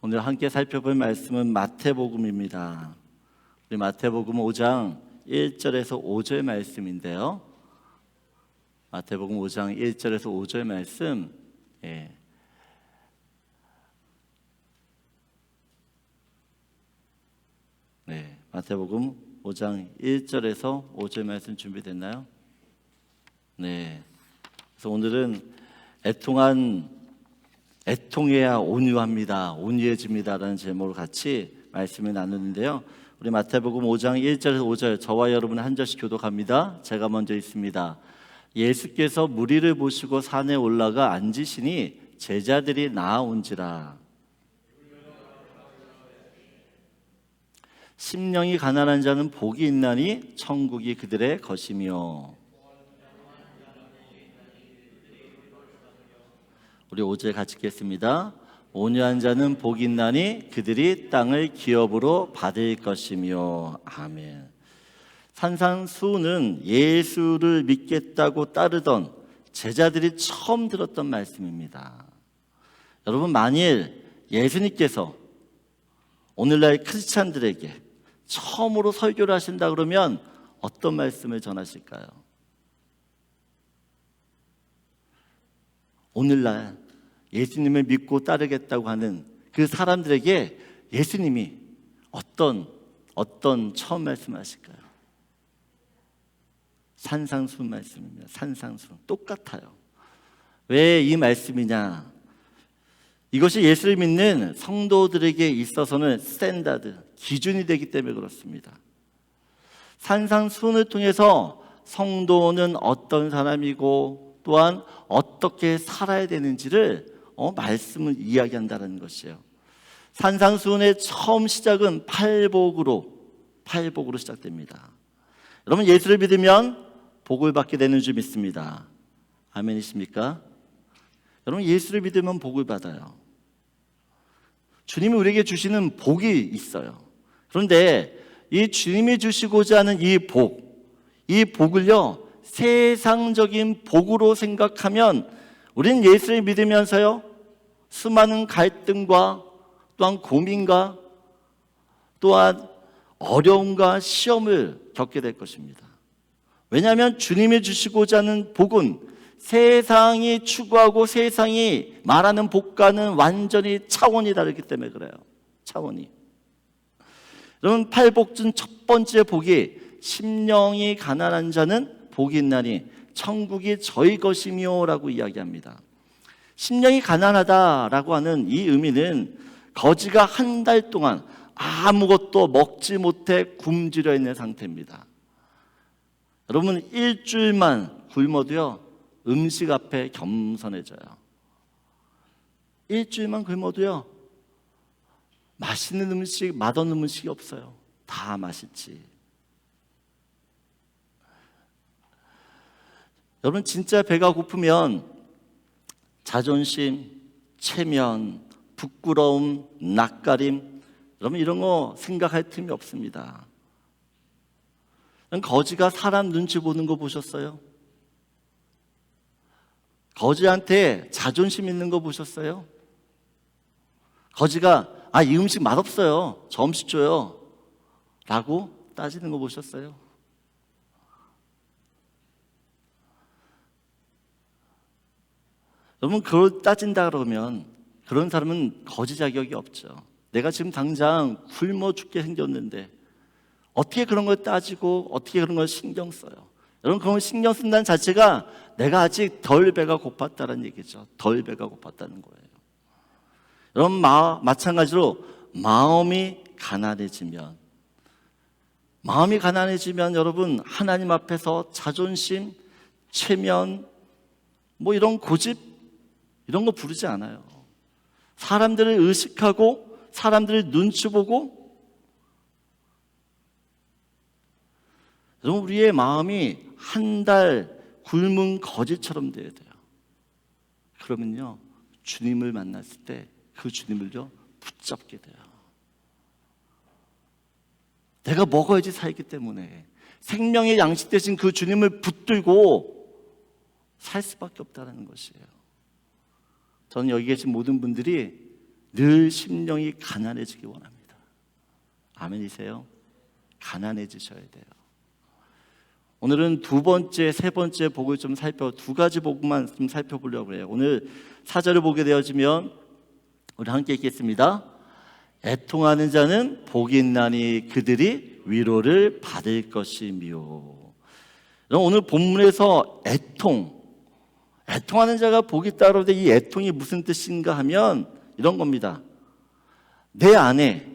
오늘 함께 살펴볼 말씀은 마태복음입니다. 우리 마태복음 5장 1절에서 5절 말씀인데요. 마태복음 5장 1절에서 5절 말씀. 마태복음 5장 1절에서 5절 말씀 준비됐나요? 네. 그래서 오늘은 애통해야 온유합니다. 온유해집니다라는 제목으로 같이 말씀을 나누는데요. 우리 마태복음 5장 1절에서 5절 저와 여러분 한 절씩 교독합니다. 제가 먼저 읽습니다. 예수께서 무리를 보시고 산에 올라가 앉으시니 제자들이 나아온지라. 심령이 가난한 자는 복이 있나니 천국이 그들의 것이며. 우리 5절 같이 읽겠습니다. 온유한 자는 복이 있나니 그들이 땅을 기업으로 받을 것이며. 아멘. 산상수훈은 예수를 믿겠다고 따르던 제자들이 처음 들었던 말씀입니다. 여러분, 만일 예수님께서 오늘날 크리스찬들에게 처음으로 설교를 하신다 그러면 어떤 말씀을 전하실까요? 오늘날 예수님을 믿고 따르겠다고 하는 그 사람들에게 예수님이 어떤 처음 말씀하실까요? 산상수훈 말씀입니다. 산상수훈 똑같아요. 왜 이 말씀이냐? 이것이 예수를 믿는 성도들에게 있어서는 스탠다드, 기준이 되기 때문에 그렇습니다. 산상수훈을 통해서 성도는 어떤 사람이고 또한 어떻게 살아야 되는지를 말씀을 이야기한다는 것이에요. 산상수훈의 처음 시작은 팔복으로 시작됩니다. 여러분, 예수를 믿으면 복을 받게 되는 줄 믿습니다. 아멘이십니까? 여러분, 예수를 믿으면 복을 받아요. 주님이 우리에게 주시는 복이 있어요. 그런데 이 주님이 주시고자 하는 이 복을요, 세상적인 복으로 생각하면 우리는 예수를 믿으면서요, 수많은 갈등과 또한 고민과 또한 어려움과 시험을 겪게 될 것입니다. 왜냐하면 주님이 주시고자 하는 복은 세상이 추구하고 세상이 말하는 복과는 완전히 차원이 다르기 때문에 그래요. 차원이. 여러분, 팔복 중 첫 번째 복이 심령이 가난한 자는 복이 있나니 천국이 저희 것이며 라고 이야기합니다. 심령이 가난하다라고 하는 이 의미는 거지가 한 달 동안 아무것도 먹지 못해 굶주려 있는 상태입니다. 여러분, 일주일만 굶어도요, 음식 앞에 겸손해져요. 일주일만 굶어도요, 맛있는 음식, 맛없는 음식이 없어요. 다 맛있지. 여러분, 진짜 배가 고프면 자존심, 체면, 부끄러움, 낯가림, 여러분 이런 거 생각할 틈이 없습니다. 거지가 사람 눈치 보는 거 보셨어요? 거지한테 자존심 있는 거 보셨어요? 거지가 이 음식 맛없어요, 점심 줘요 라고 따지는 거 보셨어요? 여러분, 그걸 따진다 그러면 그런 사람은 거지 자격이 없죠. 내가 지금 당장 굶어 죽게 생겼는데 어떻게 그런 걸 따지고 어떻게 그런 걸 신경 써요? 여러분, 그런 걸 신경 쓴다는 자체가 내가 아직 덜 배가 고팠다는 얘기죠. 덜 배가 고팠다는 거예요. 여러분, 마찬가지로 마음이 가난해지면 여러분, 하나님 앞에서 자존심, 체면, 이런 고집 이런 거 부르지 않아요. 사람들을 의식하고 사람들을 눈치 보고, 여러분, 우리의 마음이 한 달 굶은 거지처럼 돼야 돼요. 그러면요, 주님을 만났을 때 그 주님을요 붙잡게 돼요. 내가 먹어야지 살기 때문에 생명의 양식 대신 그 주님을 붙들고 살 수밖에 없다는 것이에요. 저는 여기 계신 모든 분들이 늘 심령이 가난해지기 원합니다. 아멘이세요? 가난해지셔야 돼요. 오늘은 두 번째, 세 번째 복을 좀 두 가지 복만 좀 살펴보려고 해요. 오늘 4절을 보게 되어지면 우리 함께 읽겠습니다. 애통하는 자는 복이 있나니 그들이 위로를 받을 것이며. 오늘 본문에서 애통하는 자가 복이 있다 그러는데 이 애통이 무슨 뜻인가 하면 이런 겁니다. 내 안에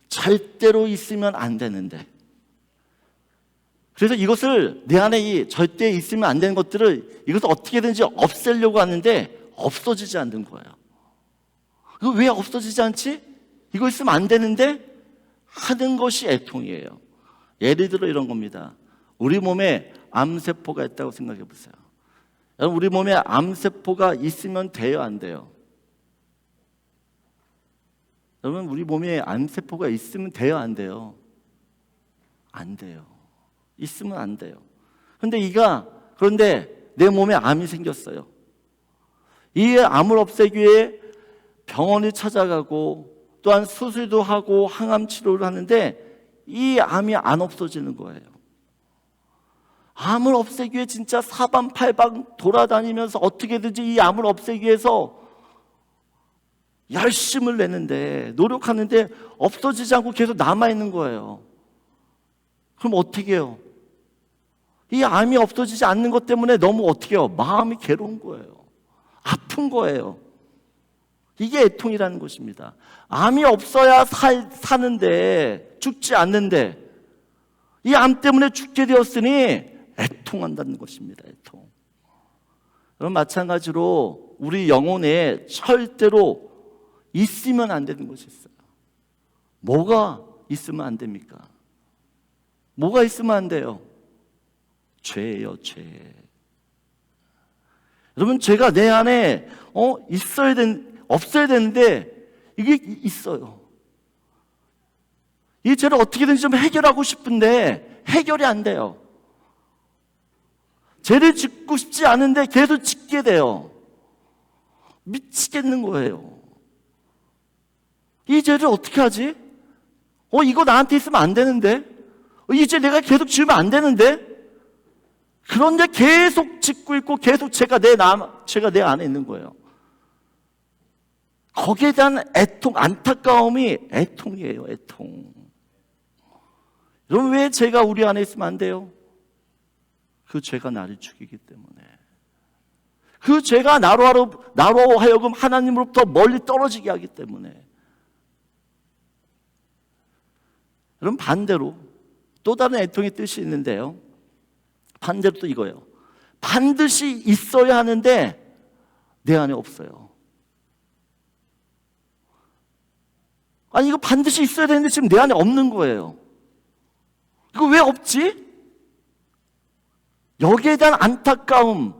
절대로 있으면 안 되는데, 그래서 이것을 내 안에 절대 있으면 안 되는 것들을 이것을 어떻게든지 없애려고 하는데 없어지지 않는 거예요. 이거 왜 없어지지 않지? 이거 있으면 안 되는데 하는 것이 애통이에요. 예를 들어 이런 겁니다. 우리 몸에 암세포가 있다고 생각해 보세요. 여러분, 우리 몸에 암세포가 있으면 돼요, 안 돼요? 여러분, 우리 몸에 암세포가 있으면 돼요, 안 돼요? 안 돼요. 있으면 안 돼요. 그런데 내 몸에 암이 생겼어요. 이 암을 없애기 위해 병원을 찾아가고 또한 수술도 하고 항암 치료를 하는데 이 암이 안 없어지는 거예요. 암을 없애기 위해 진짜 사방팔방 돌아다니면서 어떻게든지 이 암을 없애기 위해서 열심을 내는데, 노력하는데 없어지지 않고 계속 남아있는 거예요. 그럼 어떻게 해요? 이 암이 없어지지 않는 것 때문에 너무 어떻게 해요? 마음이 괴로운 거예요. 아픈 거예요. 이게 애통이라는 것입니다. 암이 없어야 사는데, 죽지 않는데 이 암 때문에 죽게 되었으니 애통한다는 것입니다. 애통. 그럼 마찬가지로 우리 영혼에 절대로 있으면 안 되는 것이 있어요. 뭐가 있으면 안 됩니까? 뭐가 있으면 안 돼요? 죄예요, 죄. 여러분, 죄가 내 안에 없어야 되는데 이게 있어요. 이 죄를 어떻게든지 좀 해결하고 싶은데 해결이 안 돼요. 죄를 짓고 싶지 않은데 계속 짓게 돼요. 미치겠는 거예요. 이 죄를 어떻게 하지? 이거 나한테 있으면 안 되는데? 이 죄 내가 계속 지으면 안 되는데? 그런데 계속 짓고 있고 계속 죄가 내 안에 있는 거예요. 거기에 대한 애통, 안타까움이 애통이에요, 애통. 여러분, 왜 죄가 우리 안에 있으면 안 돼요? 그 죄가 나를 죽이기 때문에. 그 죄가 나로 하여금 하나님으로부터 멀리 떨어지게 하기 때문에. 여러분, 반대로 또 다른 애통의 뜻이 있는데요. 반대로 또 이거예요. 반드시 있어야 하는데 내 안에 없어요. 아니, 이거 반드시 있어야 되는데 지금 내 안에 없는 거예요. 이거 왜 없지? 여기에 대한 안타까움,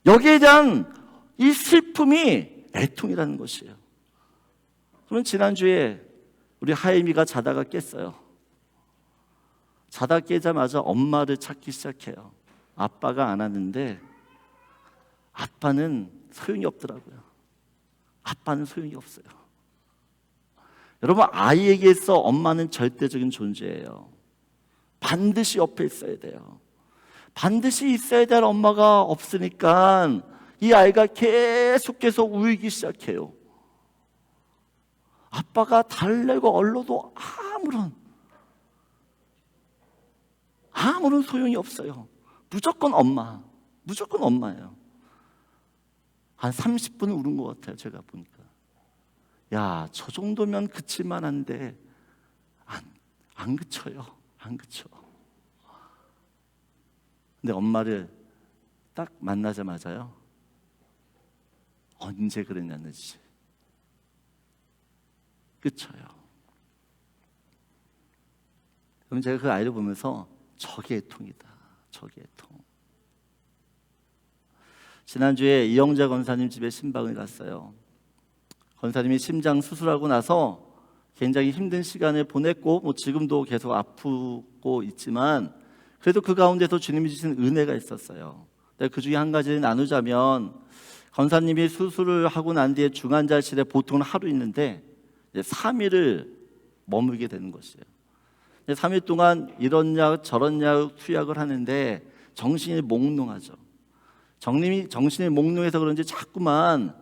여기에 대한 이 슬픔이 애통이라는 것이에요. 그럼 지난주에 우리 하임이가 자다가 깼어요. 자다 깨자마자 엄마를 찾기 시작해요. 아빠가 안 왔는데 아빠는 소용이 없더라고요. 아빠는 소용이 없어요. 여러분, 아이에게서 엄마는 절대적인 존재예요. 반드시 옆에 있어야 돼요. 반드시 있어야 될 엄마가 없으니까 이 아이가 계속해서 울기 시작해요. 아빠가 달래고 얼러도 아무런 소용이 없어요. 무조건 엄마예요. 한 30분 울은 것 같아요, 제가 보니까. 야, 저 정도면 그칠만 한데 안 그쳐요. 안 그쳐. 근데 엄마를 딱 만나자마자요, 언제 그랬냐는 듯이 그쳐요. 그럼 제가 그 아이를 보면서 저게 애통이다. 저게 애통. 지난주에 이영자 권사님 집에 신방을 갔어요. 권사님이 심장 수술하고 나서 굉장히 힘든 시간을 보냈고 지금도 계속 아프고 있지만 그래도 그 가운데서 주님이 주신 은혜가 있었어요. 그 중에 한 가지를 나누자면 권사님이 수술을 하고 난 뒤에 중환자실에 보통 하루 있는데 이제 3일을 머물게 되는 것이에요. 3일 동안 이런 약 저런 약 투약을 하는데 정신이 몽롱하죠. 정신이 몽롱해서 그런지 자꾸만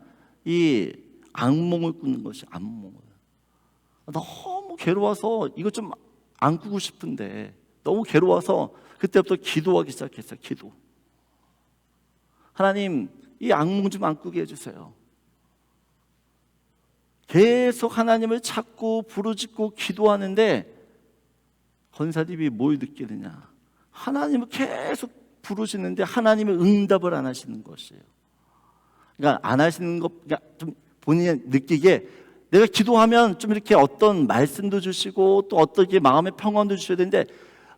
이 악몽을 꾸는 것이 악몽을. 너무 괴로워서 이거 좀 안 꾸고 싶은데 너무 괴로워서 그때부터 기도하기 시작했어요. 기도. 하나님, 이 악몽 좀 안 꾸게 해주세요. 계속 하나님을 찾고 부르짖고 기도하는데 권사님이 뭘 느끼느냐? 하나님을 계속 부르시는데 하나님은 응답을 안 하시는 것이에요. 그러니까 안 하시는 것, 그러니까 좀 본인이 느끼게 내가 기도하면 좀 이렇게 어떤 말씀도 주시고 또 어떻게 마음의 평안도 주셔야 되는데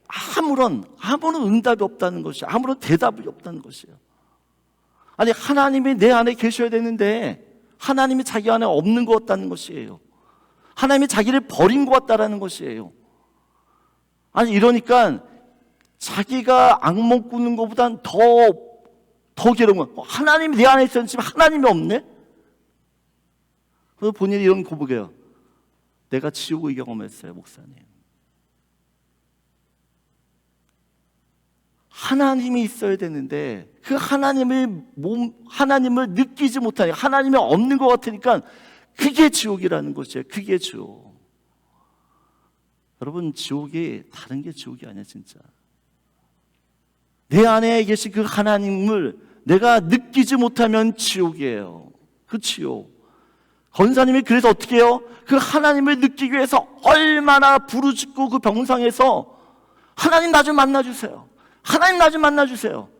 아무런 응답이 없다는 것이에요. 아무런 대답이 없다는 것이에요. 아니, 하나님이 내 안에 계셔야 되는데 하나님이 자기 안에 없는 것 같다는 것이에요. 하나님이 자기를 버린 것 같다는 것이에요. 아니, 이러니까 자기가 악몽 꾸는 것보단 더 괴로운 거. 하나님이 내 안에 있었는데 지금 하나님이 없네? 그래서 본인이 이런 고백해요. 내가 지옥을 경험했어요, 목사님. 하나님이 있어야 되는데 그 하나님을 느끼지 못하니까, 하나님이 없는 것 같으니까 그게 지옥이라는 것이에요. 그게 지옥. 여러분, 지옥이 다른 게 지옥이 아니야, 진짜. 내 안에 계신 그 하나님을 내가 느끼지 못하면 지옥이에요. 그 지옥. 권사님이 그래서 어떻게 해요? 그 하나님을 느끼기 위해서 얼마나 부르짖고 그 병상에서 하나님 나 좀 만나주세요. 하나님 나 좀 만나주세요.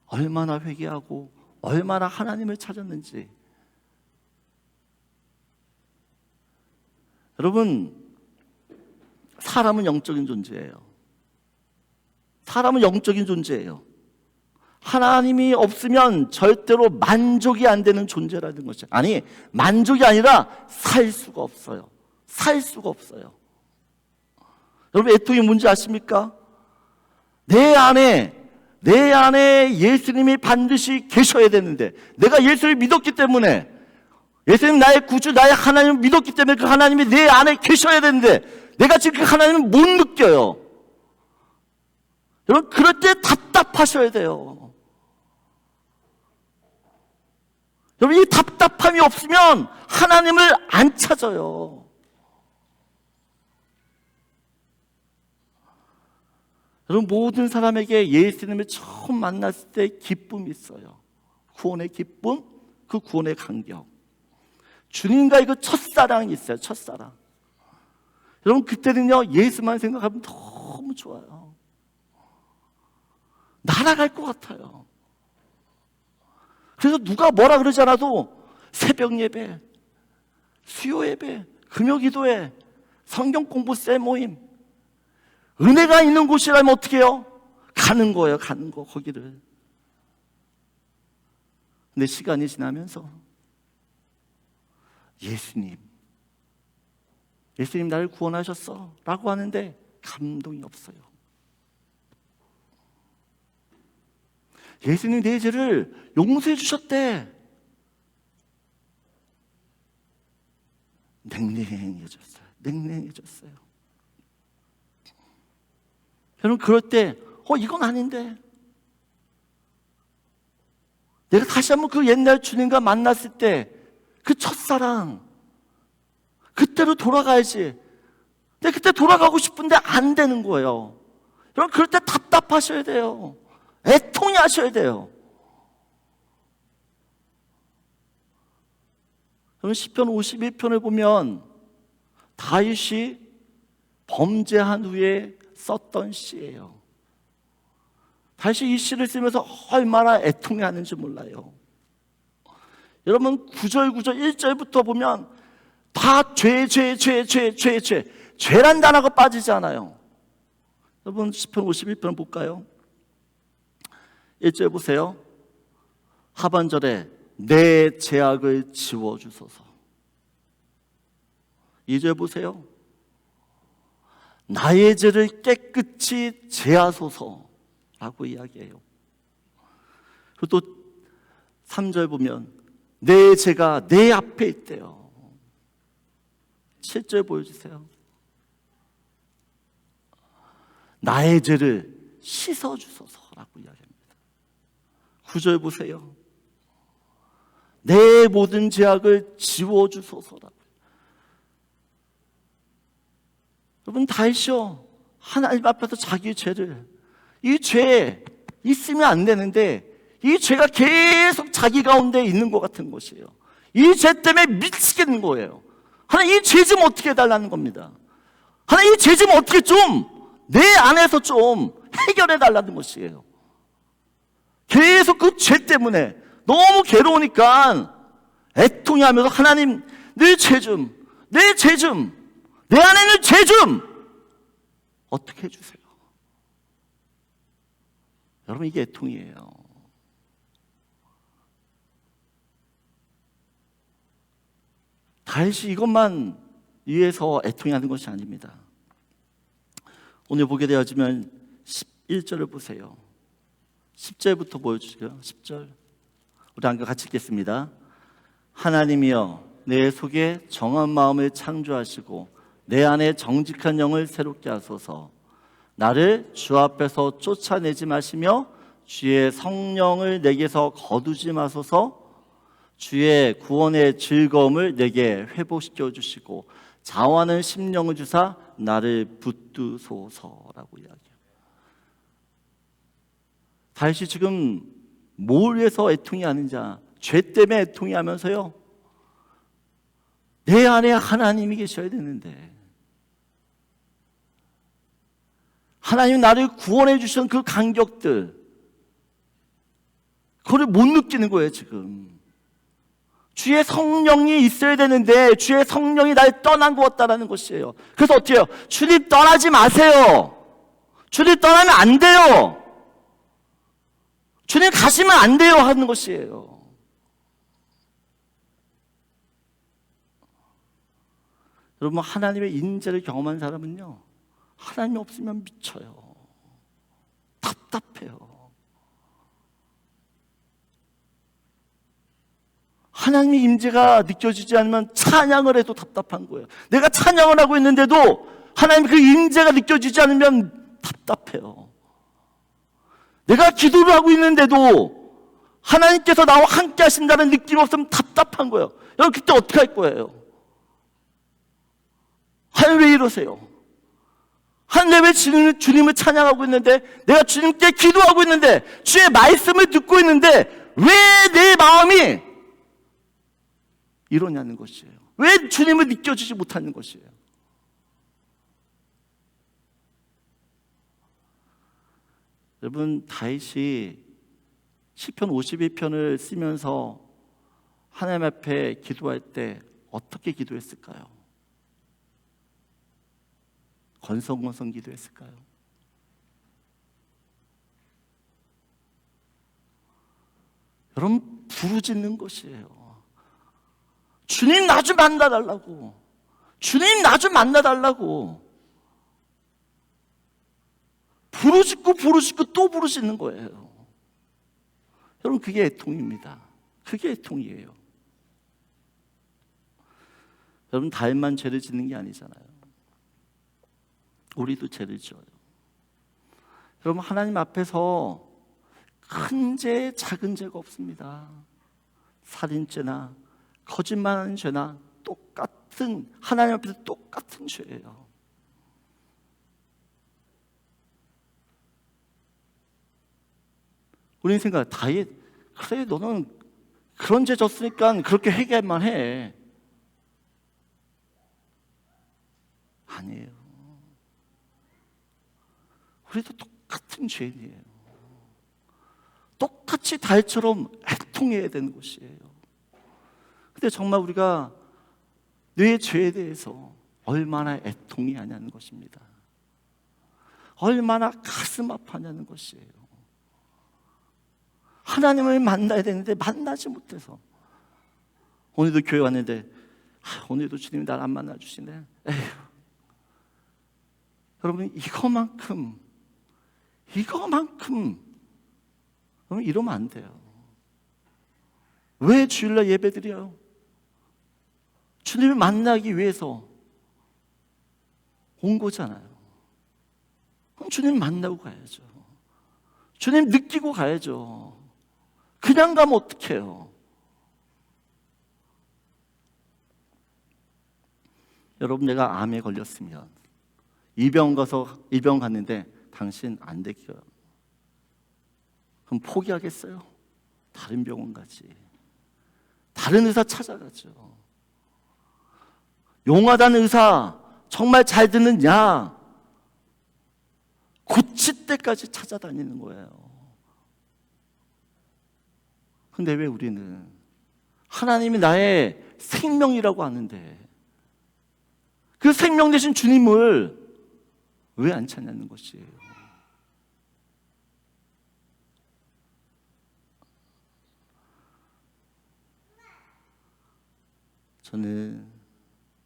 얼마나 회개하고 얼마나 하나님을 찾았는지. 여러분, 사람은 영적인 존재예요. 사람은 영적인 존재예요. 하나님이 없으면 절대로 만족이 안 되는 존재라는 것이죠. 아니, 만족이 아니라 살 수가 없어요. 살 수가 없어요. 여러분, 애통이 뭔지 아십니까? 내 안에 예수님이 반드시 계셔야 되는데, 내가 예수를 믿었기 때문에, 예수님 나의 구주, 나의 하나님을 믿었기 때문에 그 하나님이 내 안에 계셔야 되는데 내가 지금 그 하나님을 못 느껴요. 여러분, 그럴 때 답답하셔야 돼요. 여러분, 이 답답함이 없으면 하나님을 안 찾아요. 여러분, 모든 사람에게 예수님을 처음 만났을 때 기쁨이 있어요. 구원의 기쁨, 그 구원의 감격. 주님과의 그 첫사랑이 있어요. 첫사랑. 여러분, 그때는요, 예수만 생각하면 너무 좋아요. 날아갈 것 같아요. 그래서 누가 뭐라 그러지 않아도 새벽 예배, 수요 예배, 금요 기도회, 성경 공부 쌤 모임, 은혜가 있는 곳이라면 어떻게 해요? 가는 거예요. 가는 거, 거기를. 근데 시간이 지나면서 예수님 나를 구원하셨어 라고 하는데 감동이 없어요. 예수님 내 죄를 용서해 주셨대. 냉랭해졌어요. 냉랭해졌어요. 여러분, 그럴 때 이건 아닌데, 내가 다시 한번 그 옛날 주님과 만났을 때 그 첫사랑, 그때로 돌아가야지. 근데 그때 돌아가고 싶은데 안 되는 거예요. 여러분, 그럴 때 답답하셔야 돼요. 애통이 하셔야 돼요. 여러분, 시편 51편을 보면 다윗이 범죄한 후에 썼던 시예요. 다윗이 이 시를 쓰면서 얼마나 애통해하는지 몰라요. 여러분, 9절 1절부터 보면 다 죄란 단어가 빠지지 않아요. 여러분, 시편 51편 볼까요? 1절 보세요. 하반절에 내 죄악을 지워주소서. 2절 보세요. 나의 죄를 깨끗이 제하소서라고 이야기해요. 그리고 또 3절 보면 내 죄가 내 앞에 있대요. 7절 보여주세요. 나의 죄를 씻어주소서라고 이야기합니다. 9절 보세요. 내 모든 죄악을 지워주소서라고. 여러분, 다시요 하나님 앞에서 자기 죄를, 이 죄 있으면 안 되는데 이 죄가 계속 자기 가운데 있는 것 같은 것이에요. 이 죄 때문에 미치겠는 거예요. 하나님, 이 죄 좀 어떻게 해달라는 겁니다. 하나님, 이 죄 좀 어떻게 좀 내 안에서 좀 해결해 달라는 것이에요. 계속 그 죄 때문에 너무 괴로우니까 애통해 하면서 하나님, 내 죄 좀, 내 죄 좀, 내 안에 있는 죄 좀 어떻게 해주세요. 여러분, 이게 애통이에요. 다시 이것만 위해서 애통하는 것이 아닙니다. 오늘 보게 되어지면 11절을 보세요. 10절부터 보여주세요. 10절 우리 함께 같이 읽겠습니다. 하나님이여, 내 속에 정한 마음을 창조하시고 내 안에 정직한 영을 새롭게 하소서. 나를 주 앞에서 쫓아내지 마시며 주의 성령을 내게서 거두지 마소서. 주의 구원의 즐거움을 내게 회복시켜 주시고 자원하는 심령을 주사 나를 붙드소서라고 이야기해요. 다시 지금 뭘 위해서 애통이 하는지, 죄 때문에 애통이 하면서요, 내 안에 하나님이 계셔야 되는데, 하나님 나를 구원해 주신 그 간격들, 그걸 못 느끼는 거예요. 지금 주의 성령이 있어야 되는데 주의 성령이 날 떠난 것 같다는 것이에요. 그래서 어떻게 해요? 주님 떠나지 마세요. 주님 떠나면 안 돼요. 주님 가시면 안 돼요 하는 것이에요. 여러분, 하나님의 인재를 경험한 사람은요, 하나님이 없으면 미쳐요. 답답해요. 하나님의 임재가 느껴지지 않으면 찬양을 해도 답답한 거예요. 내가 찬양을 하고 있는데도 하나님 그 임재가 느껴지지 않으면 답답해요. 내가 기도를 하고 있는데도 하나님께서 나와 함께 하신다는 느낌이 없으면 답답한 거예요. 여러분, 그때 어떻게 할 거예요? 하나님, 왜 이러세요? 하나님, 왜 주님을 찬양하고 있는데, 내가 주님께 기도하고 있는데, 주의 말씀을 듣고 있는데 왜 내 마음이 이러냐는 것이에요. 왜 주님을 느껴지지 못하는 것이에요. 여러분, 다윗이 시편 52편을 쓰면서 하나님 앞에 기도할 때 어떻게 기도했을까요? 건성건성 기도했을까요? 여러분, 부르짖는 것이에요. 주님, 나 좀 만나달라고. 주님, 나 좀 만나달라고. 부르짖고 또 부르짖는 거예요. 여러분, 그게 애통입니다. 그게 애통이에요. 여러분, 다윗만 죄를 짓는 게 아니잖아요. 우리도 죄를 지어요. 여러분, 하나님 앞에서 큰 죄, 작은 죄가 없습니다. 살인죄나 거짓말하는 죄나 똑같은, 하나님 앞에서 똑같은 죄예요. 우리는 생각해, 다윗, 그래, 너는 그런 죄 졌으니까 그렇게 회개만 해. 아니에요. 우리도 똑같은 죄인이에요. 똑같이 다윗처럼 애통해야 되는 것이에요. 근데 정말 우리가 내 죄에 대해서 얼마나 애통이 하냐는 것입니다. 얼마나 가슴 아파하냐는 것이에요. 하나님을 만나야 되는데 만나지 못해서. 오늘도 교회 왔는데 오늘도 주님이 날 안 만나주시네. 에휴. 여러분, 이거만큼 여러분, 이러면 안 돼요. 왜 주일날 예배드려요? 주님을 만나기 위해서 온 거잖아요. 그럼 주님 만나고 가야죠. 주님 느끼고 가야죠. 그냥 가면 어떡해요? 여러분, 내가 암에 걸렸으면 이병 갔는데 당신 안 되게요. 그럼 포기하겠어요? 다른 병원 가지. 다른 의사 찾아가죠. 용하다는 의사 정말 잘 듣는 약 고칠 때까지 찾아다니는 거예요. 근데 왜 우리는 하나님이 나의 생명이라고 하는데 그 생명 되신 주님을 왜 안 찾냐는 것이에요. 저는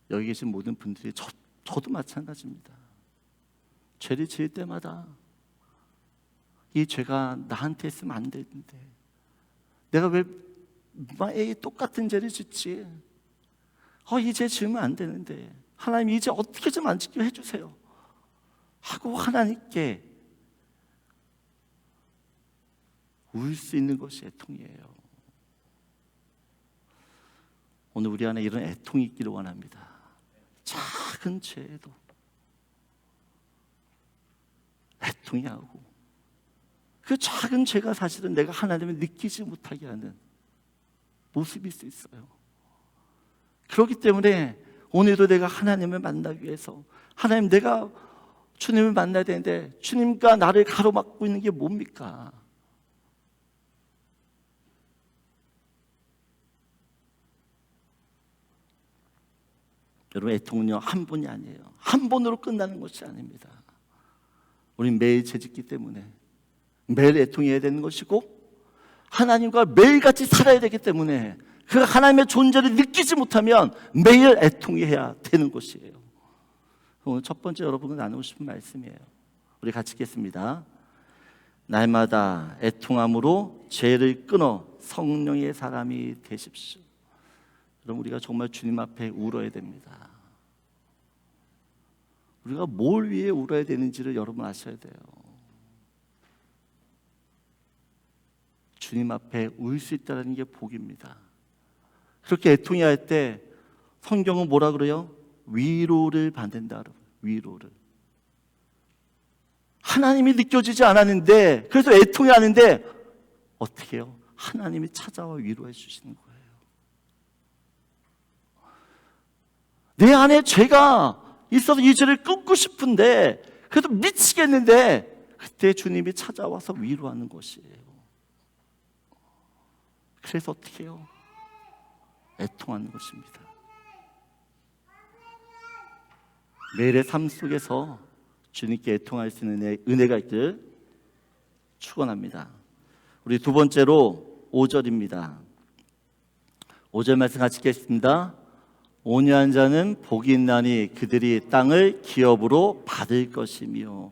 여기 계신 모든 분들이 저도 마찬가지입니다. 죄를 지을 때마다 이 죄가 나한테 있으면 안 되는데 내가 왜 똑같은 죄를 짓지? 이 죄 지으면 안 되는데 하나님 이제 어떻게 좀 안 짓게 해주세요 하고 하나님께 울 수 있는 것이 애통이에요. 오늘 우리 안에 이런 애통이 있기를 원합니다. 작은 죄에도 애통이 하고 그 작은 죄가 사실은 내가 하나님을 느끼지 못하게 하는 모습일 수 있어요. 그렇기 때문에 오늘도 내가 하나님을 만나기 위해서 하나님, 내가 주님을 만나야 되는데 주님과 나를 가로막고 있는 게 뭡니까? 여러분, 애통은요 한 번이 아니에요. 한 번으로 끝나는 것이 아닙니다. 우린 매일 죄짓기 때문에 매일 애통해야 되는 것이고 하나님과 매일같이 살아야 되기 때문에 그 하나님의 존재를 느끼지 못하면 매일 애통해야 되는 것이에요. 오늘 첫 번째 여러분과 나누고 싶은 말씀이에요. 우리 같이 읽겠습니다. 날마다 애통함으로 죄를 끊어 성령의 사람이 되십시오. 여러분, 우리가 정말 주님 앞에 울어야 됩니다. 우리가 뭘 위해 울어야 되는지를 여러분 아셔야 돼요. 주님 앞에 울 수 있다는 게 복입니다. 그렇게 애통해 할 때 성경은 뭐라 그래요? 위로를 받는다. 위로를. 하나님이 느껴지지 않았는데 그래서 애통해 하는데 어떻게 해요? 하나님이 찾아와 위로해 주시는 거예요. 내 안에 죄가 있어서 이 죄를 끊고 싶은데 그래도 미치겠는데 그때 주님이 찾아와서 위로하는 것이에요. 그래서 어떻게 해요? 애통하는 것입니다. 매일의 삶 속에서 주님께 애통할 수 있는 은혜가 있길 축원합니다. 우리 두 번째로 5절입니다. 5절 말씀 같이 읽겠습니다. 온유한 자는 복이 있나니 그들이 땅을 기업으로 받을 것이며.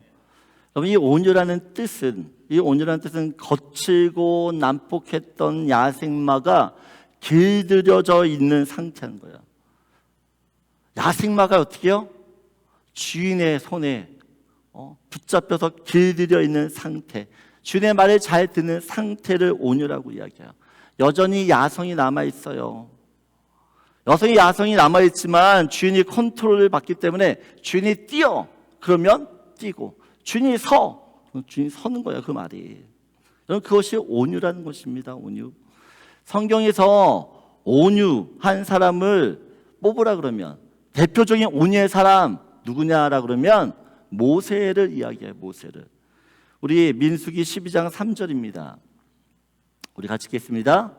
여러분, 이 온유라는 뜻은 거칠고 난폭했던 야생마가 길들여져 있는 상태인 거예요. 야생마가 어떻게 해요? 주인의 손에 붙잡혀서 길들여 있는 상태, 주인의 말을 잘 듣는 상태를 온유라고 이야기해요. 여전히 야성이 남아있어요. 야성이 남아있지만 주인이 컨트롤을 받기 때문에 주인이 뛰어 그러면 뛰고, 주인이 서는 거예요. 그 말이. 여러분, 그것이 온유라는 것입니다. 온유. 성경에서 온유한 사람을 뽑으라 그러면 대표적인 온유의 사람 누구냐라 그러면 모세를 이야기해요. 모세를. 우리 민수기 12장 3절입니다. 우리 같이 읽겠습니다.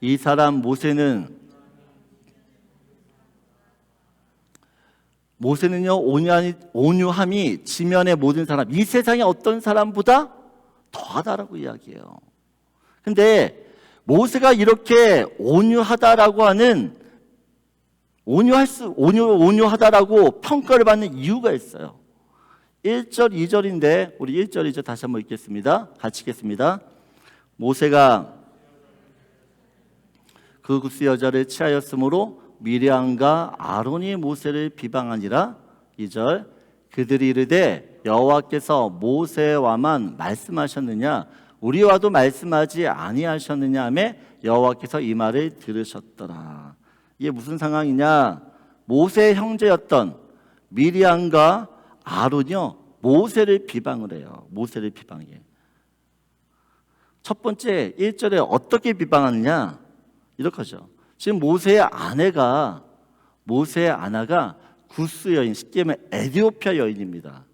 이 사람 모세는요 온유함이 지면의 모든 사람, 이 세상의 어떤 사람보다 더하다라고 이야기해요. 근데 모세가 이렇게 온유하다라고 하는 온유하다라고 평가를 받는 이유가 있어요. 1절, 2절인데 우리 1절, 2절 다시 한번 읽겠습니다. 같이 읽겠습니다. 모세가 그 구스 여자를 취하였으므로 미리암과 아론이 모세를 비방하니라. 2절 그들이 이르되 여호와께서 모세와만 말씀하셨느냐 우리와도 말씀하지 아니하셨느냐 하며 여호와께서 이 말을 들으셨더라. 이게 무슨 상황이냐? 모세의 형제였던 미리암과 아론이요 모세를 비방을 해요. 모세를 비방해. 첫 번째 1절에 어떻게 비방하느냐? 이렇게 하죠. 지금 모세의 아내가 구스 여인, 쉽게 말하면 에티오피아 여인입니다.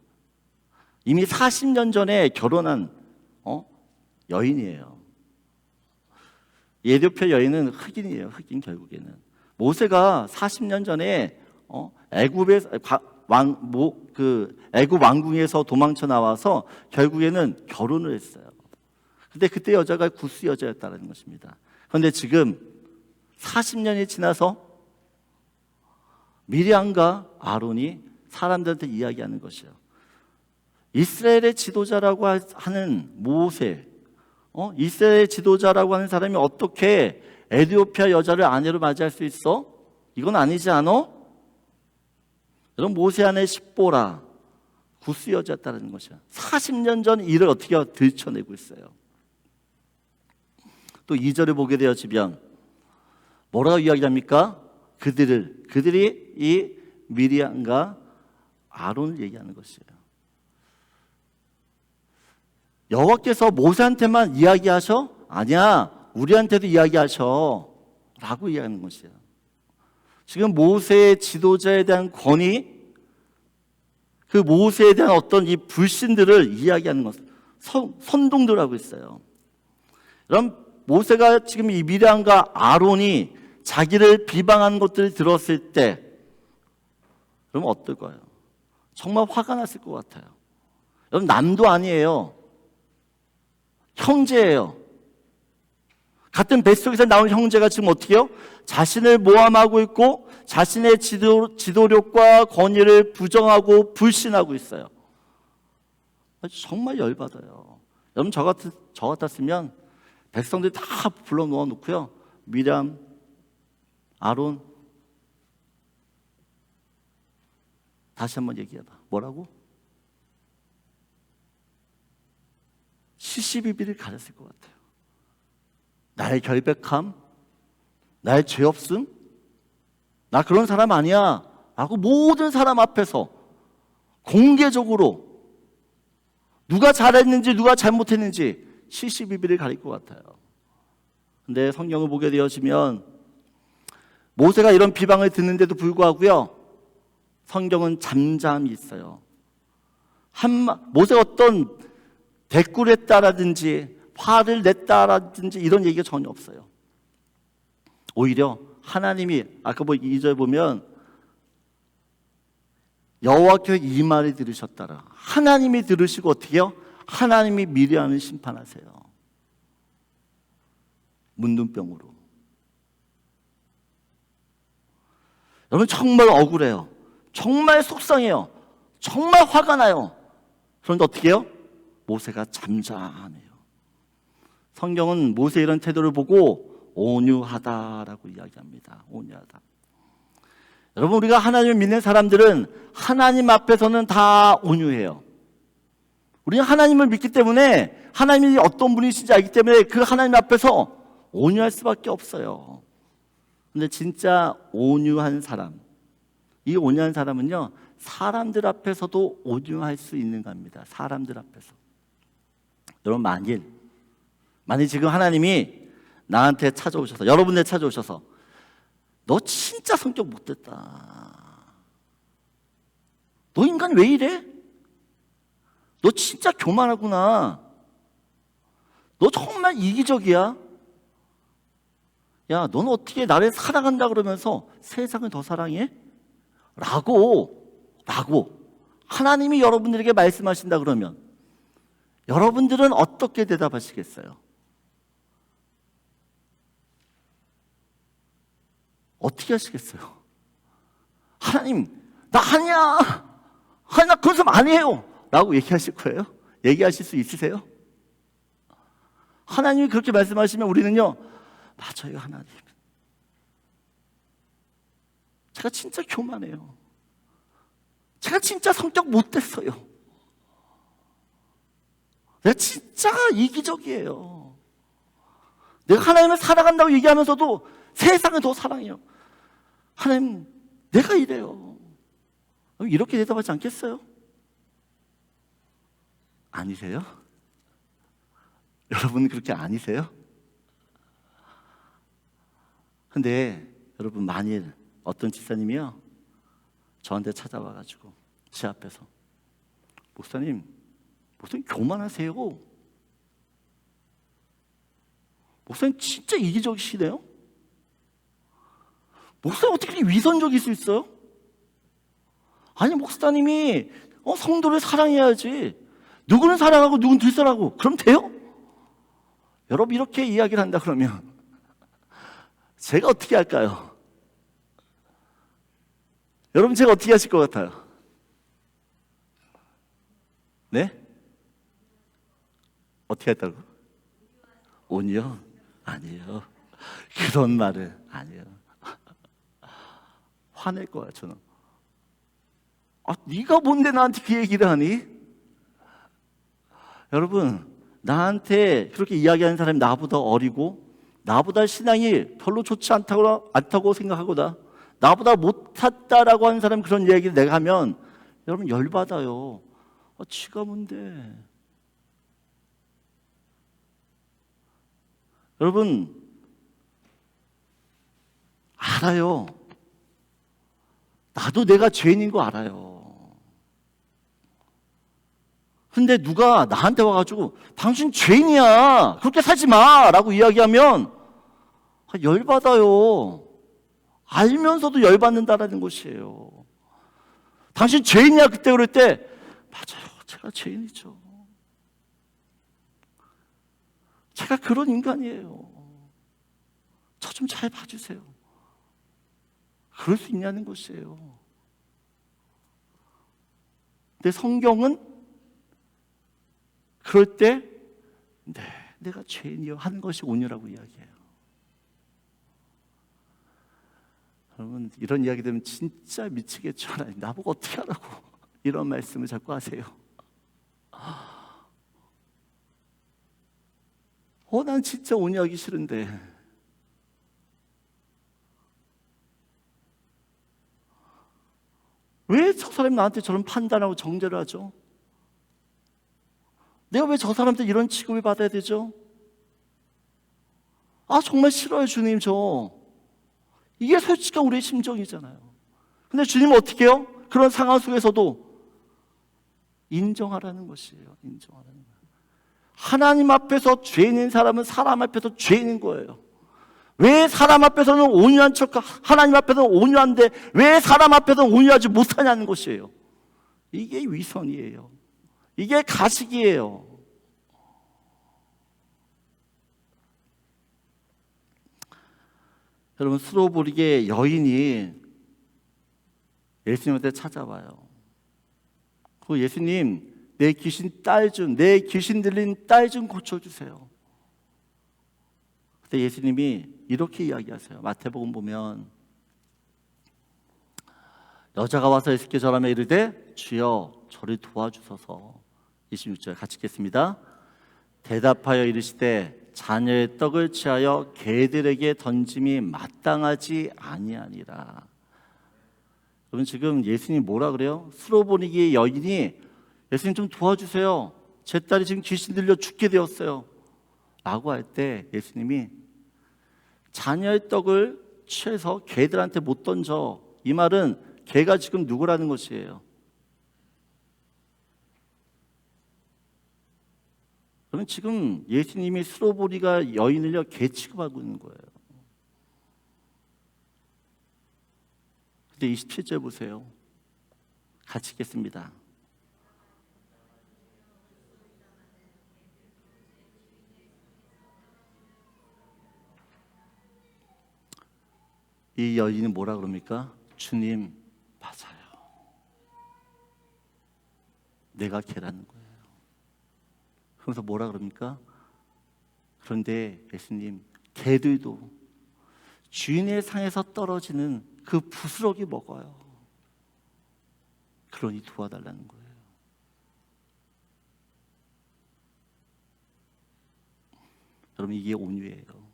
이미 40년 전에 결혼한 여인이에요. 에티오피아 여인은 흑인이에요. 흑인 결국에는. 모세가 40년 전에 애굽 왕궁에서 도망쳐 나와서 결국에는 결혼을 했어요. 근데 그때 여자가 구스 여자였다는 것입니다. 그런데 지금 40년이 지나서 미리암과 아론이 사람들한테 이야기하는 것이에요. 이스라엘의 지도자라고 하는 모세, 이스라엘의 지도자라고 하는 사람이 어떻게 에티오피아 여자를 아내로 맞이할 수 있어? 이건 아니지 않아? 여러분 모세 아내 십보라 구스 여자였다는 것이야. 40년 전 일을 어떻게 들춰내고 있어요. 또 2절을 보게 되어지면 뭐라고 이야기합니까? 그들이 이 미리암과 아론을 얘기하는 것이에요. 여호와께서 모세한테만 이야기하셔? 아니야, 우리한테도 이야기하셔 라고 이야기하는 것이에요. 지금 모세의 지도자에 대한 권위, 그 모세에 대한 어떤 이 불신들을 이야기하는 것, 선동들 하고 있어요. 그럼 모세가 지금 이 미리암과 아론이 자기를 비방하는 것들을 들었을 때 그럼 어떨까요? 정말 화가 났을 것 같아요. 여러분 남도 아니에요. 형제예요. 같은 뱃속에서 나온 형제가 지금 어떻게 해요? 자신을 모함하고 있고 자신의 지도력과 권위를 부정하고 불신하고 있어요. 정말 열받아요. 여러분 저 같았으면 백성들 다 불러 모아 놓고요. 미리암, 아론 다시 한번 얘기해봐. 뭐라고? 시시비비를 가렸을 것 같아요. 나의 결백함, 나의 죄 없음, 나 그런 사람 아니야 라고 모든 사람 앞에서 공개적으로 누가 잘했는지 누가 잘못했는지 시시비비를 가릴 것 같아요. 근데 성경을 보게 되어지면 모세가 이런 비방을 듣는데도 불구하고요, 성경은 잠잠히 있어요. 모세가 어떤 대꾸를 했다라든지 화를 냈다라든지 이런 얘기가 전혀 없어요. 오히려 하나님이 아까 2절 보면 여호와께서 이 말을 들으셨다라. 하나님이 들으시고 어떻게 해요? 하나님이 미리암을 심판하세요. 문둥병으로. 여러분 정말 억울해요. 정말 속상해요. 정말 화가 나요. 그런데 어떻게 해요? 모세가 잠잠해요. 성경은 모세의 이런 태도를 보고 온유하다라고 이야기합니다. 온유하다. 여러분 우리가 하나님을 믿는 사람들은 하나님 앞에서는 다 온유해요. 우리는 하나님을 믿기 때문에 하나님이 어떤 분이신지 알기 때문에 그 하나님 앞에서 온유할 수밖에 없어요. 근데 진짜 온유한 사람, 이 온유한 사람은요 사람들 앞에서도 온유할 수 있는 겁니다. 사람들 앞에서. 여러분 만일 지금 하나님이 나한테 찾아오셔서, 여러분들 찾아오셔서 너 진짜 성격 못됐다, 너 인간 왜 이래? 너 진짜 교만하구나, 너 정말 이기적이야, 야 너는 어떻게 나를 사랑한다 그러면서 세상을 더 사랑해? 라고 하나님이 여러분들에게 말씀하신다 그러면 여러분들은 어떻게 대답하시겠어요? 어떻게 하시겠어요? 하나님 나 아니야, 나 그런 사람 아니에요 라고 얘기하실 거예요? 얘기하실 수 있으세요? 하나님이 그렇게 말씀하시면 우리는요, 맞아요 하나님, 제가 진짜 교만해요. 제가 진짜 성격 못됐어요. 내가 진짜 이기적이에요. 내가 하나님을 사랑한다고 얘기하면서도 세상을 더 사랑해요. 하나님, 내가 이래요. 이렇게 대답하지 않겠어요? 아니세요? 여러분 그렇게 아니세요? 근데 여러분, 만일 어떤 집사님이요 저한테 찾아와가지고 제 앞에서 목사님 교만하세요. 목사님 진짜 이기적이시네요. 목사님 어떻게 이렇게 위선적일 수 있어요? 아니, 목사님이 성도를 사랑해야지. 누구는 사랑하고 누구는 뒷사랑하고 그럼 돼요? 여러분, 이렇게 이야기를 한다 그러면 제가 어떻게 할까요? 여러분, 제가 어떻게 하실 것 같아요? 네? 어떻게 했다고? 온이요? 아니에요. 그런 말은 아니에요. 화낼 거야, 저는. 네가 뭔데 나한테 그 얘기를 하니? 여러분, 나한테 그렇게 이야기하는 사람이 나보다 어리고 나보다 신앙이 별로 좋지 않다고 생각하거나 나보다 못했다라고 하는 사람이 그런 이야기를 내가 하면 여러분 열받아요. 지가 뭔데? 여러분, 알아요. 나도 내가 죄인인 거 알아요. 근데 누가 나한테 와가지고 당신 죄인이야, 그렇게 살지 마 라고 이야기하면 열받아요. 알면서도 열받는다라는 것이에요. 당신 죄인이야 그때 그럴 때 맞아요, 제가 죄인이죠. 제가 그런 인간이에요. 저 좀 잘 봐주세요. 그럴 수 있냐는 것이에요. 근데 성경은 그럴 때 네, 내가 죄인이요 하는 것이 온유라고 이야기해요. 여러분, 이런 이야기 들으면 진짜 미치겠죠. 하나님, 나보고 어떻게 하라고 이런 말씀을 자꾸 하세요. 난 진짜 온유하기 싫은데. 왜 저 사람이 나한테 저런 판단하고 정죄를 하죠? 내가 왜 저 사람한테 이런 취급을 받아야 되죠? 정말 싫어요, 주님, 저. 이게 솔직한 우리의 심정이잖아요. 근데 주님은 어떻게 해요? 그런 상황 속에서도 인정하라는 것이에요. 인정하라는 거예요. 하나님 앞에서 죄인인 사람은 사람 앞에서 죄인인 거예요. 왜 사람 앞에서는 온유한 척, 하나님 앞에서는 온유한데 왜 사람 앞에서는 온유하지 못하냐는 것이에요. 이게 위선이에요. 이게 가식이에요. 여러분, 스로보릭의 여인이 예수님한테 찾아와요. 그 예수님, 내 귀신 들린 딸 좀 고쳐주세요. 그때 예수님이 이렇게 이야기하세요. 마태복음 보면 여자가 와서 예수께 절하며 이르되 주여 저를 도와주소서. 26절 같이 읽겠습니다. 대답하여 이르시되 자녀의 떡을 취하여 개들에게 던짐이 마땅하지 아니하니라. 여러분, 지금 예수님이 뭐라 그래요? 스로보닉의 여인이 예수님 좀 도와주세요, 제 딸이 지금 귀신 들려 죽게 되었어요 라고 할 때 예수님이 자녀의 떡을 취해서 개들한테 못 던져. 이 말은 개가 지금 누구라는 것이에요? 그러면 지금 예수님이 스로보리가 여인을요 개 취급하고 있는 거예요. 근데 27절 보세요. 같이 읽겠습니다. 이 여인은 뭐라 그럽니까? 주님, 맞아요. 내가 개라는 거예요. 그러면서 뭐라 그럽니까? 그런데 예수님, 개들도 주인의 상에서 떨어지는 그 부스러기 먹어요. 그러니 도와달라는 거예요. 여러분, 이게 온유예요.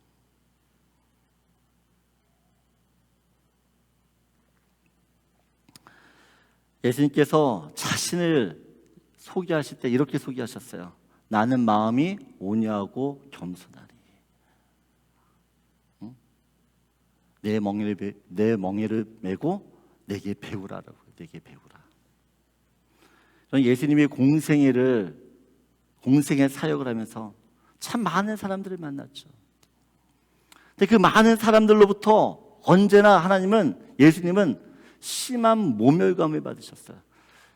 예수님께서 자신을 소개하실 때 이렇게 소개하셨어요. 나는 마음이 온유하고 겸손하니 내 멍에를 메고 내게 배우라라고. 내게 배우라. 저는 예수님이 공생의 사역을 하면서 참 많은 사람들을 만났죠. 근데 그 많은 사람들로부터 언제나 예수님은 심한 모멸감을 받으셨어요.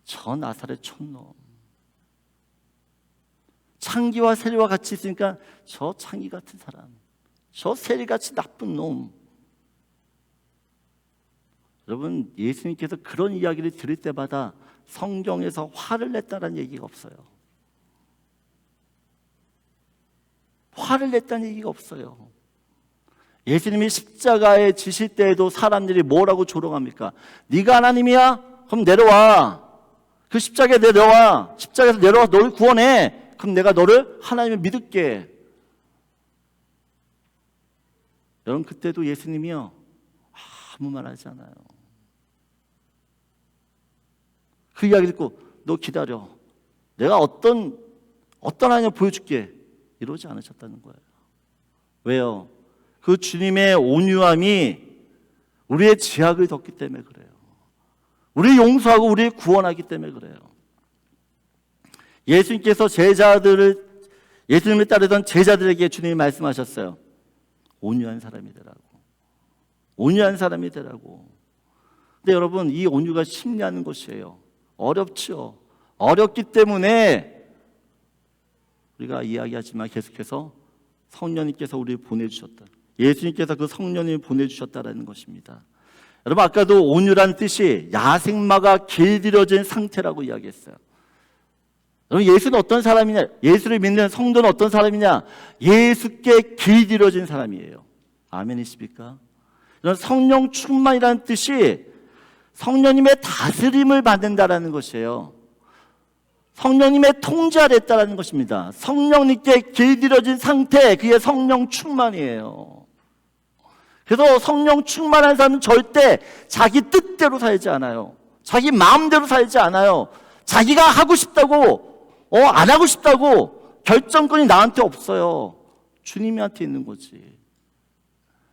저 나사렛 촌놈, 창기와 세리와 같이 있으니까 저 창기 같은 사람, 저 세리같이 나쁜 놈. 여러분, 예수님께서 그런 이야기를 들을 때마다 성경에서 화를 냈다는 얘기가 없어요. 화를 냈다는 얘기가 없어요. 예수님이 십자가에 지실 때에도 사람들이 뭐라고 조롱합니까? 네가 하나님이야? 그럼 내려와. 그 십자가에 내려와. 십자가에서 내려와 너를 구원해. 그럼 내가 너를 하나님을 믿을게. 여러분, 그때도 예수님이요 아무 말 하지 않아요. 그 이야기 듣고 너 기다려. 내가 어떤 하나님을 보여줄게. 이러지 않으셨다는 거예요. 왜요? 그 주님의 온유함이 우리의 죄악을 덮기 때문에 그래요. 우리를 용서하고 우리를 구원하기 때문에 그래요. 예수님께서 예수님을 따르던 제자들에게 주님이 말씀하셨어요. 온유한 사람이 되라고. 온유한 사람이 되라고. 근데 여러분, 이 온유가 쉽지 않은 것이에요. 어렵죠. 어렵기 때문에 우리가 이야기하지만 계속해서 성령님께서 우리를 보내주셨다. 예수님께서 그 성령님을 보내주셨다라는 것입니다. 여러분, 아까도 온유란 뜻이 야생마가 길들여진 상태라고 이야기했어요. 여러분, 예수는 어떤 사람이냐? 예수를 믿는 성도는 어떤 사람이냐? 예수께 길들여진 사람이에요. 아멘이십니까? 성령 충만이라는 뜻이 성령님의 다스림을 받는다라는 것이에요. 성령님의 통제 아래 있다라는 것입니다. 성령님께 길들여진 상태, 그게 성령 충만이에요. 그래서 성령 충만한 사람은 절대 자기 뜻대로 살지 않아요. 자기 마음대로 살지 않아요. 자기가 하고 싶다고, 안 하고 싶다고 결정권이 나한테 없어요. 주님한테 있는 거지.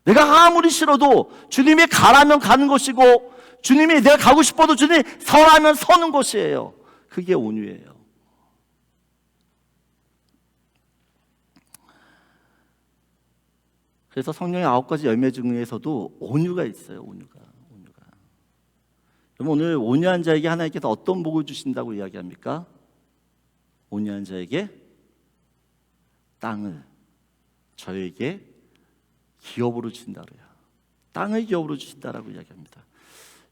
내가 아무리 싫어도 주님이 가라면 가는 것이고, 주님이 내가 가고 싶어도 주님이 서라면 서는 것이에요. 그게 온유예요. 그래서 성령의 9가지 열매 중에서도 온유가 있어요. 온유가. 그럼 오늘 온유한 자에게 하나님께서 어떤 복을 주신다고 이야기합니까? 온유한 자에게 땅을 저에게 기업으로 주신다 그래요. 땅을 기업으로 주신다라고 이야기합니다.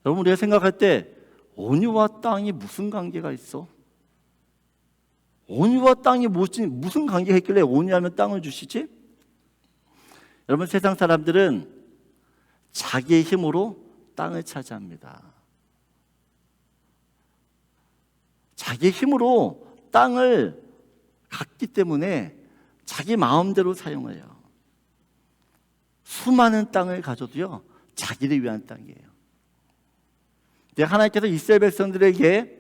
여러분, 우리가 생각할 때 온유와 땅이 무슨 관계가 있어? 온유와 땅이 무슨 관계가 있길래 온유하면 땅을 주시지? 여러분, 세상 사람들은 자기의 힘으로 땅을 차지합니다. 자기의 힘으로 땅을 갖기 때문에 자기 마음대로 사용해요. 수많은 땅을 가져도요, 자기를 위한 땅이에요. 하나님께서 이스라엘 백성들에게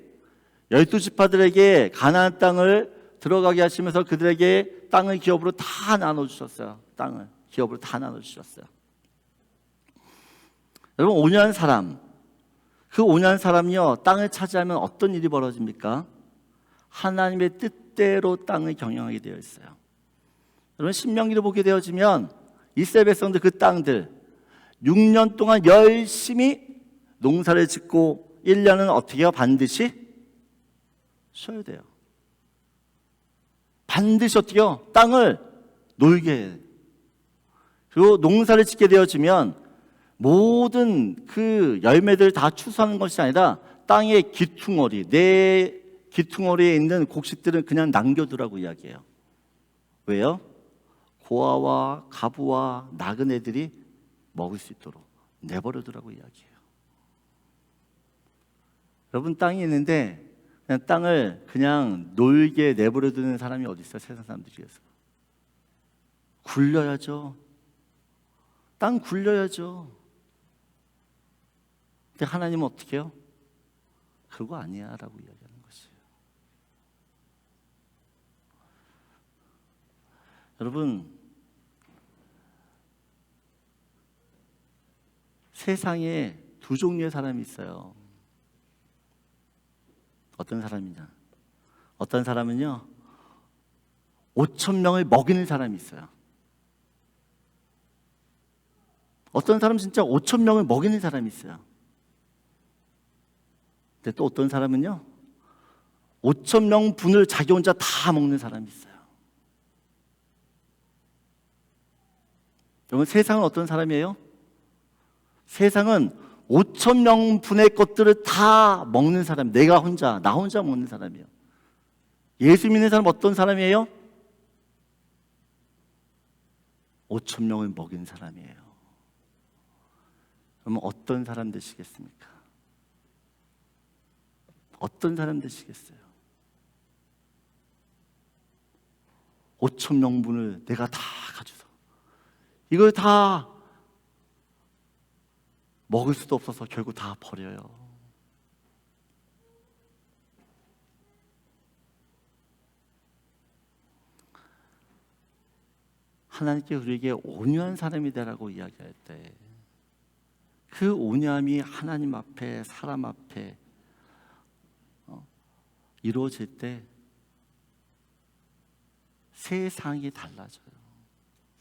12지파들에게 가나안 땅을 들어가게 하시면서 그들에게 땅을 기업으로 다 나눠주셨어요. 땅을 기업으로 다 나눠주셨어요. 여러분, 온유한 사람, 그 온유한 사람이요, 땅을 차지하면 어떤 일이 벌어집니까? 하나님의 뜻대로 땅을 경영하게 되어 있어요. 여러분, 신명기를 보게 되어지면 이스라엘 백성들 그 땅들 6년 동안 열심히 농사를 짓고 1년은 어떻게 해요? 반드시 쉬어야 돼요. 반드시 어떻게 해요? 땅을 놀게 해요. 그리고 농사를 짓게 되어지면 모든 그 열매들을 다 추수하는 것이 아니라 땅의 기퉁어리, 내 기퉁어리에 있는 곡식들은 그냥 남겨두라고 이야기해요. 왜요? 고아와 가부와 나그네들이 먹을 수 있도록 내버려두라고 이야기해요. 여러분, 땅이 있는데 그냥 땅을 그냥 놀게 내버려 두는 사람이 어디 있어요? 세상 사람들 중에서. 굴려야죠. 땅 굴려야죠. 근데 하나님은 어떻게 해요? 그거 아니야 라고 이야기하는 것이에요. 여러분, 세상에 두 종류의 사람이 있어요. 어떤 사람이냐? 어떤 사람은요 5천 명을 먹이는 사람이 있어요. 어떤 사람은 진짜 5천 명을 먹이는 사람이 있어요. 근데 또 어떤 사람은요 5천 명 분을 자기 혼자 다 먹는 사람이 있어요. 여러분, 세상은 어떤 사람이에요? 세상은 5천 명 분의 것들을 다 먹는 사람, 내가 혼자, 나 혼자 먹는 사람이에요. 예수 믿는 사람 어떤 사람이에요? 5천 명을 먹인 사람이에요. 그러면 어떤 사람 되시겠습니까? 어떤 사람 되시겠어요? 5천 명분을 내가 다 가져서 이걸 다 먹을 수도 없어서 결국 다 버려요. 하나님께 우리에게 온유한 사람이 되라고 이야기할 때 그 온유함이 하나님 앞에, 사람 앞에 이루어질 때 세상이 달라져요.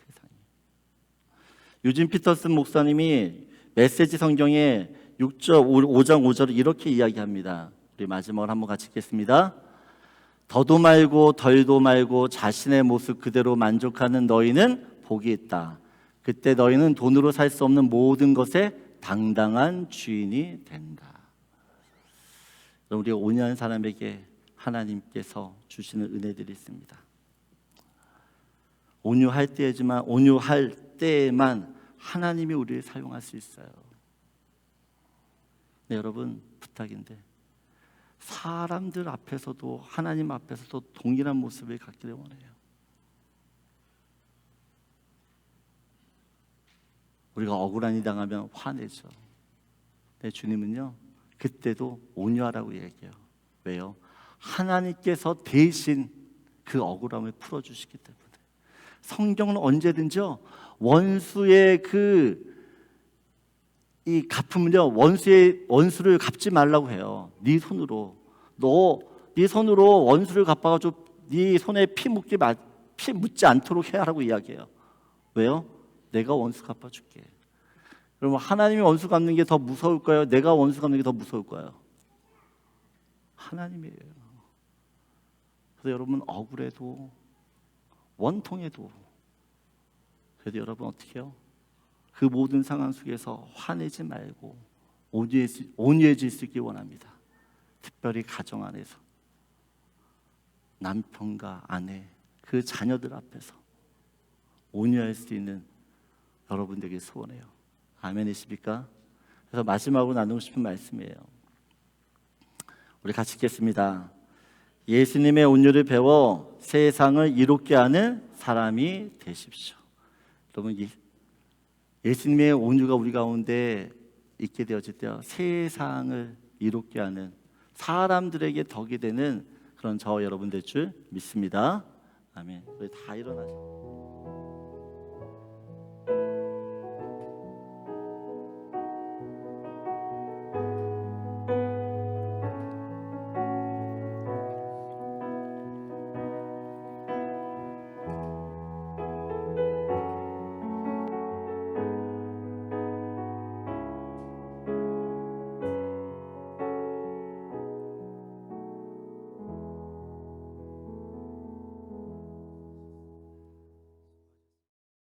세상이. 유진 피터슨 목사님이 메시지 성경에 5장 5절을 이렇게 이야기합니다. 우리 마지막으로 한번 같이 읽겠습니다. 더도 말고 덜도 말고 자신의 모습 그대로 만족하는 너희는 복이 있다. 그때 너희는 돈으로 살 수 없는 모든 것에 당당한 주인이 된다. 우리가 온유한 사람에게 하나님께서 주시는 은혜들이 있습니다. 온유할 때에만 하나님이 우리를 사용할 수 있어요. 네, 여러분, 부탁인데 사람들 앞에서도 하나님 앞에서도 동일한 모습을 갖기를 원해요. 우리가 억울한 일 당하면 화내죠. 네, 주님은요 그때도 온유하라고 얘기해요. 왜요? 하나님께서 대신 그 억울함을 풀어주시기 때문에. 성경은 언제든지요 원수의 이 갚음은요 원수를 갚지 말라고 해요. 네 손으로 네 손으로 원수를 갚아가지고 네 손에 피 묻지 않도록 해야 하라고 이야기해요. 왜요? 내가 원수 갚아줄게. 그러면 하나님이 원수 갚는 게 더 무서울까요? 내가 원수 갚는 게 더 무서울까요? 하나님이에요. 그래서 여러분 억울해도 원통해도 그래도 여러분 어떻게 해요? 그 모든 상황 속에서 화내지 말고 온유해질 수 있기 원합니다. 특별히 가정 안에서 남편과 아내 그 자녀들 앞에서 온유할 수 있는 여러분들에게 소원해요. 아멘이십니까? 그래서 마지막으로 나누고 싶은 말씀이에요. 우리 같이 읽겠습니다. 예수님의 온유를 배워 세상을 이롭게 하는 사람이 되십시오. 여러분, 예수님의 온유가 우리 가운데 있게 되어질 때요 세상을 이롭게 하는 사람들에게 덕이 되는 그런 저 여러분 될 줄 믿습니다. 아멘. 우리 다 일어나죠.